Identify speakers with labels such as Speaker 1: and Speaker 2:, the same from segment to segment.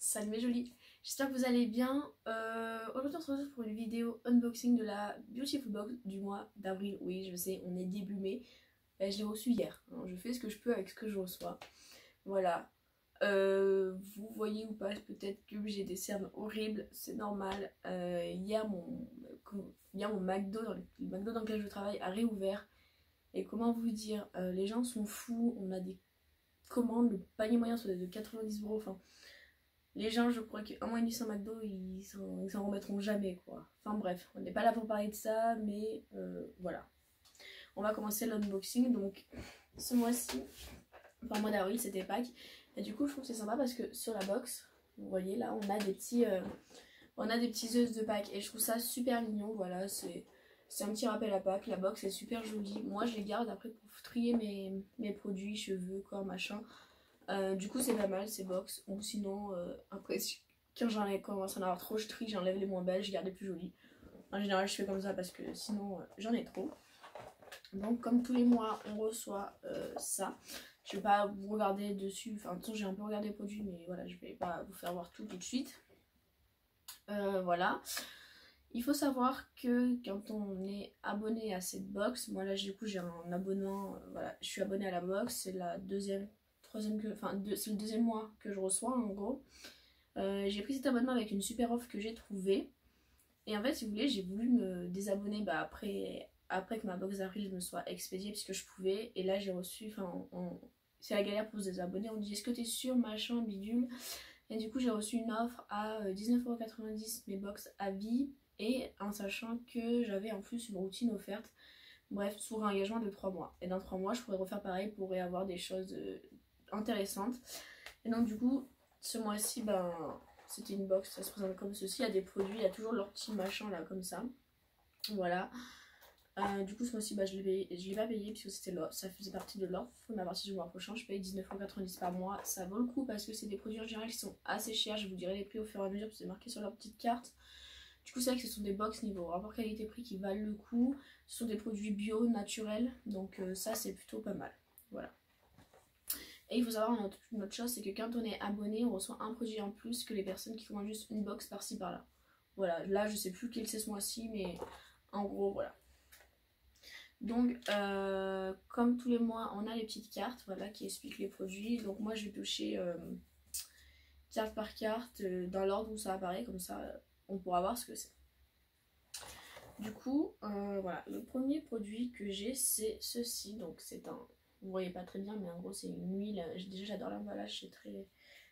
Speaker 1: Salut mes jolis, j'espère que vous allez bien. Aujourd'hui on se retrouve pour une vidéo unboxing de la Beautiful Box du mois d'avril. Oui je sais, on est début mai, je l'ai reçu hier, hein. Je fais ce que je peux avec ce que je reçois. Voilà, vous voyez ou pas peut-être que j'ai des cernes horribles, c'est normal. Hier mon McDo, le McDo dans lequel je travaille a réouvert. Et comment vous dire, les gens sont fous, on a des commandes, le panier moyen soit de 90 €, enfin... Les gens, je crois qu'un mois et demi sans McDo, ils s'en remettront jamais, quoi. Enfin bref, on n'est pas là pour parler de ça, mais voilà. On va commencer l'unboxing. Donc, ce mois-ci, enfin, mois d'avril, c'était Pâques. Et du coup, je trouve que c'est sympa parce que sur la box, vous voyez là, on a des petits œufs de Pâques. Et je trouve ça super mignon. Voilà, c'est un petit rappel à Pâques. La box est super jolie. Moi, je les garde après pour trier mes produits, cheveux, corps, machin. Du coup c'est pas mal ces box, ou sinon après quand j'en ai commencé à en avoir trop, je trie, j'enlève les moins belles, je garde les plus jolies. En général je fais comme ça parce que sinon j'en ai trop. Donc comme tous les mois on reçoit ça. Je vais pas vous regarder dessus, enfin de toute façon j'ai un peu regardé les produits mais voilà, je vais pas vous faire voir tout de suite. Voilà. Il faut savoir que quand on est abonné à cette box, moi là du coup j'ai un abonnement, voilà, je suis abonnée à la box, c'est la deuxième, troisième, c'est le deuxième mois que je reçois en gros. J'ai pris cet abonnement avec une super offre que j'ai trouvée. Et en fait si vous voulez j'ai voulu me désabonner après que ma box d'avril me soit expédiée puisque je pouvais. Et là j'ai reçu, c'est la galère pour se désabonner, on dit est-ce que t'es sûr machin bidule. Et du coup j'ai reçu une offre à 19,90 € mes box à vie. Et en sachant que j'avais en plus une routine offerte, bref, sur un engagement de 3 mois. Et dans 3 mois, je pourrais refaire pareil pour avoir des choses intéressantes. Et donc, du coup, ce mois-ci, c'était une box, ça se présente comme ceci. Il y a des produits, il y a toujours leur petit machin là, comme ça. Voilà. Du coup, ce mois-ci, je l'ai pas payé puisque ça faisait partie de l'offre. Mais à partir du mois prochain, je paye 19,90 € par mois. Ça vaut le coup parce que c'est des produits en général qui sont assez chers. Je vous dirai les prix au fur et à mesure parce que c'est marqué sur leur petite carte. Du coup c'est vrai que ce sont des box niveau rapport qualité-prix qui valent le coup. Ce sont des produits bio, naturels, donc ça c'est plutôt pas mal. Voilà. Et il faut savoir une autre chose, c'est que quand on est abonné, on reçoit un produit en plus que les personnes qui commandent juste une box par-ci par-là. Voilà, là je sais plus quel c'est ce mois-ci, mais en gros voilà. Donc comme tous les mois, on a les petites cartes, voilà, qui expliquent les produits. Donc moi je vais piocher carte par carte dans l'ordre où ça apparaît, comme ça on pourra voir ce que c'est. Du coup, voilà, le premier produit que j'ai c'est ceci. Donc c'est un, vous voyez pas très bien mais en gros c'est une huile. Déjà j'adore l'emballage, c'est très,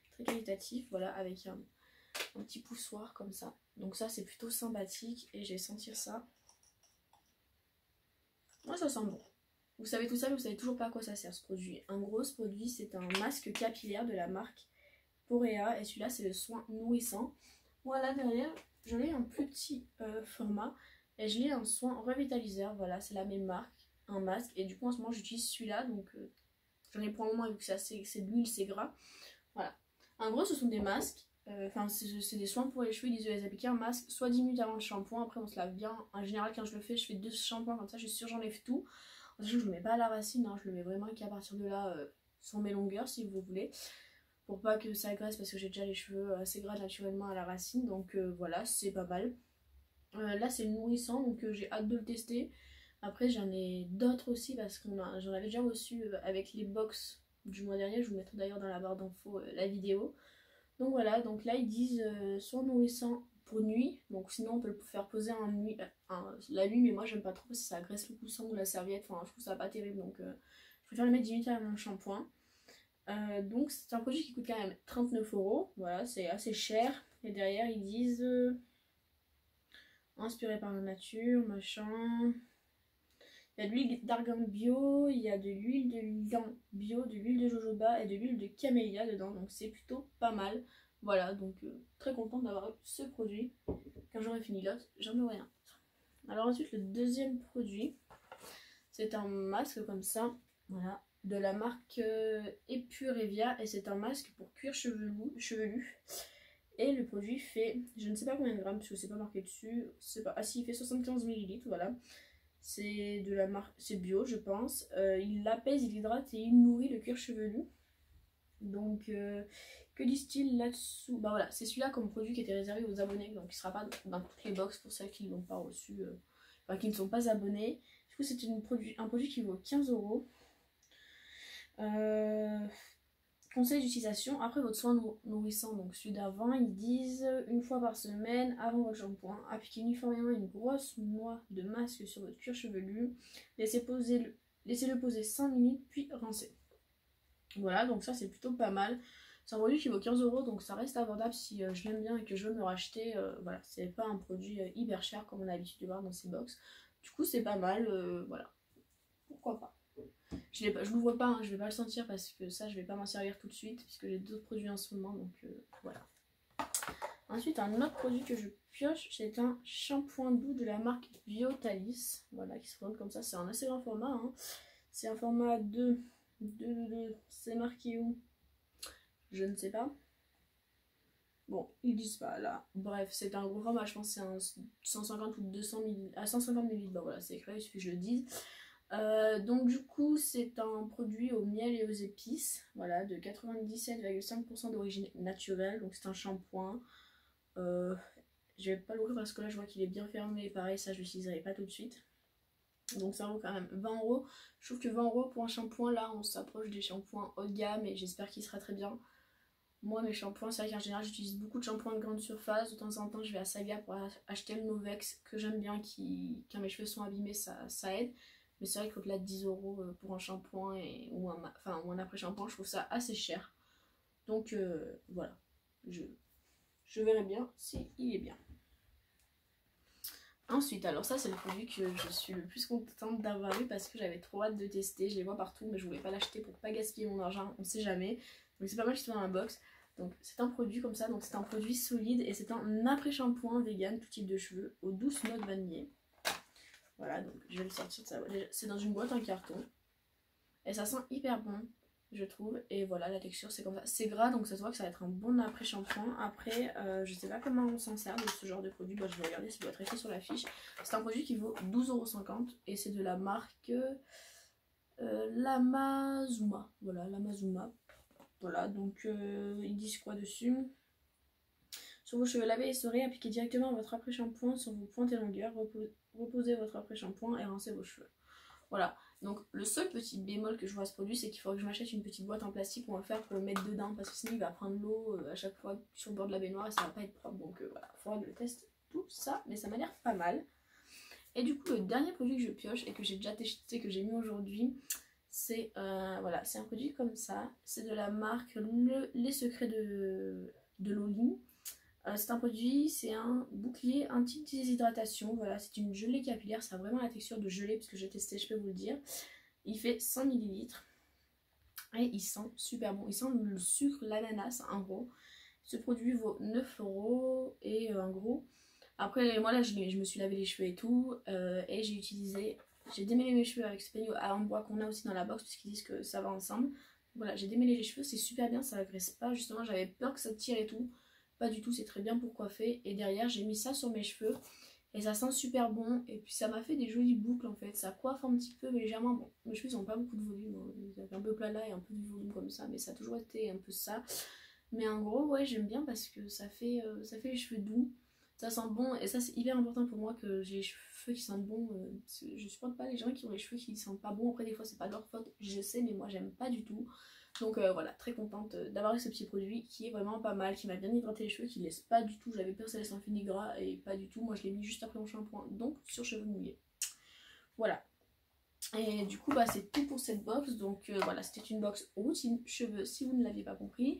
Speaker 1: très qualitatif. Voilà, avec un petit poussoir comme ça. Donc ça c'est plutôt sympathique et je vais sentir ça. Moi ça sent bon. Vous savez tout ça mais vous savez toujours pas à quoi ça sert ce produit. En gros ce produit c'est un masque capillaire de la marque Porea et celui-là c'est le soin nourrissant. Voilà, derrière j'en ai un plus petit format et je l'ai un soin revitaliseur. Voilà, c'est la même marque, un masque. Et du coup en ce moment j'utilise celui-là, donc j'en ai pour un moment vu que c'est de l'huile, c'est gras. Voilà, en gros ce sont des masques, c'est des soins pour les cheveux. Ils disent de les appliquer un masque soit 10 minutes avant le shampoing. Après on se lave bien, en général quand je le fais je fais 2 shampoings comme ça, je suis sûre j'enlève tout. En sachant que je le mets pas à la racine, hein, je le mets vraiment qu'à partir de là sur mes longueurs si vous voulez, pour pas que ça graisse parce que j'ai déjà les cheveux assez gras naturellement à la racine. Donc voilà, c'est pas mal. Là c'est nourrissant, donc j'ai hâte de le tester. Après j'en ai d'autres aussi parce que j'en avais déjà reçu avec les box du mois dernier. Je vous mettrai d'ailleurs dans la barre d'infos la vidéo. Donc voilà, donc là ils disent soin nourrissant pour nuit. Donc sinon on peut le faire poser la nuit, mais moi j'aime pas trop parce que ça agresse le coussin ou la serviette. Enfin je trouve ça pas terrible, donc je préfère le mettre 10 minutes avant mon shampoing. Donc c'est un produit qui coûte quand même 39 €. Voilà, c'est assez cher. Et derrière ils disent inspiré par la nature, machin. Il y a de l'huile d'argan bio, il y a de l'huile de lin bio, de l'huile de jojoba et de l'huile de camélia dedans. Donc c'est plutôt pas mal. Voilà, donc très contente d'avoir ce produit. Quand j'aurai fini l'autre, j'en aurai un. Alors ensuite le deuxième produit, c'est un masque comme ça. Voilà, de la marque Epurevia. Et c'est un masque pour cuir chevelu. Et le produit fait, je ne sais pas combien de grammes parce que c'est pas marqué dessus. C'est pas, ah si, il fait 75 ml, voilà. C'est de la marque, c'est bio je pense. Il apaise, il hydrate et il nourrit le cuir chevelu. Donc Que disent-ils là-dessous? Bah voilà, c'est celui-là comme produit qui était réservé aux abonnés, donc il sera pas dans toutes les box pour celles qui ne l'ont pas reçu, enfin qui ne sont pas abonnés. Du coup c'est un produit qui vaut 15 euros. Conseil d'utilisation, après votre soin nourrissant, donc celui d'avant, ils disent une fois par semaine avant votre shampoing, appliquez uniformément une grosse noix de masque sur votre cuir chevelu, laissez-le poser 5 minutes puis rincez. Voilà, donc ça c'est plutôt pas mal. C'est un produit qui vaut 15 euros, donc ça reste abordable si je l'aime bien et que je veux me racheter. Voilà, c'est pas un produit hyper cher comme on a l'habitude de voir dans ces box. Du coup c'est pas mal, voilà, pourquoi pas. Je l'ouvre pas, hein, je vais pas le sentir parce que ça je vais pas m'en servir tout de suite puisque j'ai d'autres produits en ce moment, donc voilà. Ensuite un autre produit que je pioche, c'est un shampoing doux de la marque Biotalis, voilà, qui se présente comme ça, c'est un assez grand format, hein. C'est un format 2, c'est marqué où? Je ne sais pas. Bon, ils disent pas là. Bref, c'est un gros format, je pense que c'est un 150 ou 200 ml, à 150 ml, bah voilà, c'est écrit, il suffit que je le dise. Donc du coup c'est un produit au miel et aux épices, voilà, de 97,5% d'origine naturelle, donc c'est un shampoing. Je vais pas l'ouvrir parce que là je vois qu'il est bien fermé, pareil ça je l'utiliserai pas tout de suite. Donc ça vaut quand même 20 euros. Je trouve que 20 euros pour un shampoing, là on s'approche des shampoings haut de gamme et j'espère qu'il sera très bien. Moi mes shampoings, c'est vrai qu'en général j'utilise beaucoup de shampoings de grande surface. De temps en temps je vais à Saga pour acheter le Novex que j'aime bien, quand mes cheveux sont abîmés ça aide. Mais c'est vrai qu'au-delà de 10 euros pour un shampoing ou un après-shampoing, je trouve ça assez cher. Donc voilà, je verrai bien si il est bien. Ensuite, alors ça c'est le produit que je suis le plus contente d'avoir eu parce que j'avais trop hâte de tester. Je les vois partout mais je voulais pas l'acheter pour pas gaspiller mon argent, on sait jamais. Donc c'est pas mal que je dans la box. Donc c'est un produit comme ça, donc c'est un produit solide et c'est un après-shampoing vegan tout type de cheveux aux douces notes vanillées. Voilà, donc je vais le sortir de ça. C'est dans une boîte en carton. Et ça sent hyper bon, je trouve. Et voilà, la texture c'est comme ça. C'est gras, donc ça se voit que ça va être un bon après-shampoing. Après, je sais pas comment on s'en sert de ce genre de produit. Bah, je vais regarder, ça doit être écrit sur la fiche. C'est un produit qui vaut 12,50 € et c'est de la marque Lamazuma. Voilà, Lamazuma. Voilà, donc ils disent quoi dessus? Sur vos cheveux lavés et essorés, appliquez directement votre après-shampoing sur vos pointes et longueurs. Reposez votre après-shampoing et rincez vos cheveux. Voilà, donc le seul petit bémol que je vois à ce produit, c'est qu'il faudrait que je m'achète une petite boîte en plastique pour le mettre dedans, parce que sinon il va prendre l'eau à chaque fois sur le bord de la baignoire et ça va pas être propre. Donc voilà, il faudra que je teste tout ça, mais ça m'a l'air pas mal. Et du coup, le dernier produit que je pioche et que j'ai déjà testé, que j'ai mis aujourd'hui, c'est voilà, c'est un produit comme ça. C'est de la marque Les Secrets de Loli. C'est un produit, c'est un bouclier anti-déshydratation. Voilà, c'est une gelée capillaire. Ça a vraiment la texture de gelée parce que j'ai testé, je peux vous le dire. Il fait 100 ml et il sent super bon. Il sent le sucre, l'ananas en gros. Ce produit vaut 9 € et en gros. Après, moi là, je me suis lavé les cheveux et tout. Et j'ai démêlé mes cheveux avec ce peigne en bois qu'on a aussi dans la box puisqu'ils disent que ça va ensemble. Voilà, j'ai démêlé les cheveux, c'est super bien, ça agresse pas. Justement, j'avais peur que ça tire et tout. Pas du tout, c'est très bien pour coiffer. Et derrière, j'ai mis ça sur mes cheveux. Et ça sent super bon. Et puis ça m'a fait des jolies boucles en fait. Ça coiffe un petit peu, mais légèrement. Bon, mes cheveux ils n'ont pas beaucoup de volume. Ils avaient un peu plat là et un peu de volume comme ça. Mais ça a toujours été un peu ça. Mais en gros, ouais, j'aime bien parce que ça fait les cheveux doux. Ça sent bon. Et ça, c'est hyper important pour moi que j'ai les cheveux qui sentent bon. Je supporte pas les gens qui ont les cheveux qui sentent pas bon. Après, des fois, c'est pas de leur faute. Je sais, mais moi, j'aime pas du tout. Donc voilà, très contente d'avoir eu ce petit produit qui est vraiment pas mal, qui m'a bien hydraté les cheveux, qui laisse pas du tout, j'avais peur que ça laisse un fini gras et pas du tout, moi je l'ai mis juste après mon shampoing, donc sur cheveux mouillés. Voilà. Et du coup bah c'est tout pour cette box, donc voilà, c'était une box routine cheveux si vous ne l'aviez pas compris.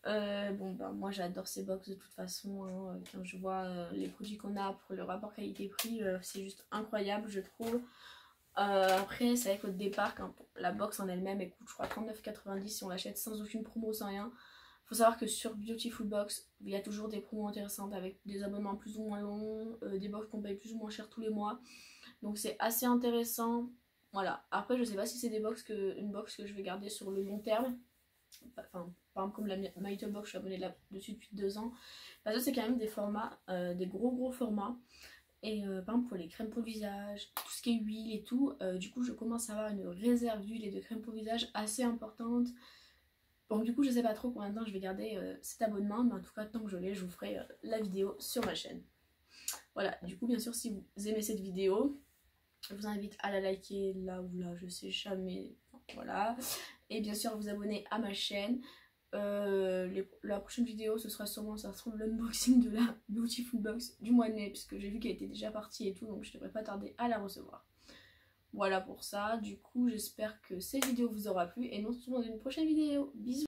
Speaker 1: Bon bah moi j'adore ces box de toute façon, hein. Quand je vois les produits qu'on a pour le rapport qualité-prix, c'est juste incroyable je trouve. Après c'est vrai qu'au départ quand la box en elle-même elle coûte je crois 39,90 € si on l'achète sans aucune promo, sans rien. Faut savoir que sur Beautiful Box il y a toujours des promos intéressantes avec des abonnements plus ou moins longs, des box qu'on paye plus ou moins cher tous les mois, donc c'est assez intéressant. Voilà, après je sais pas si c'est une box que je vais garder sur le long terme. Enfin, par exemple comme la MyTop Box, je suis abonnée là-dessus depuis 2 ans, parce que c'est quand même des formats, des gros formats. Et par exemple pour les crèmes pour le visage, tout ce qui est huile et tout, du coup je commence à avoir une réserve d'huile et de crème pour le visage assez importante. Donc du coup je sais pas trop combien de temps je vais garder cet abonnement, mais en tout cas tant que je l'ai, je vous ferai la vidéo sur ma chaîne. Voilà, du coup bien sûr si vous aimez cette vidéo, je vous invite à la liker là ou là, je sais jamais, voilà. Et bien sûr vous abonner à ma chaîne. La prochaine vidéo ce sera sûrement l'unboxing de la Beautiful Box du mois de mai, puisque j'ai vu qu'elle était déjà partie et tout, donc je devrais pas tarder à la recevoir. Voilà pour ça, du coup j'espère que cette vidéo vous aura plu et nous on se retrouve dans une prochaine vidéo. Bisous.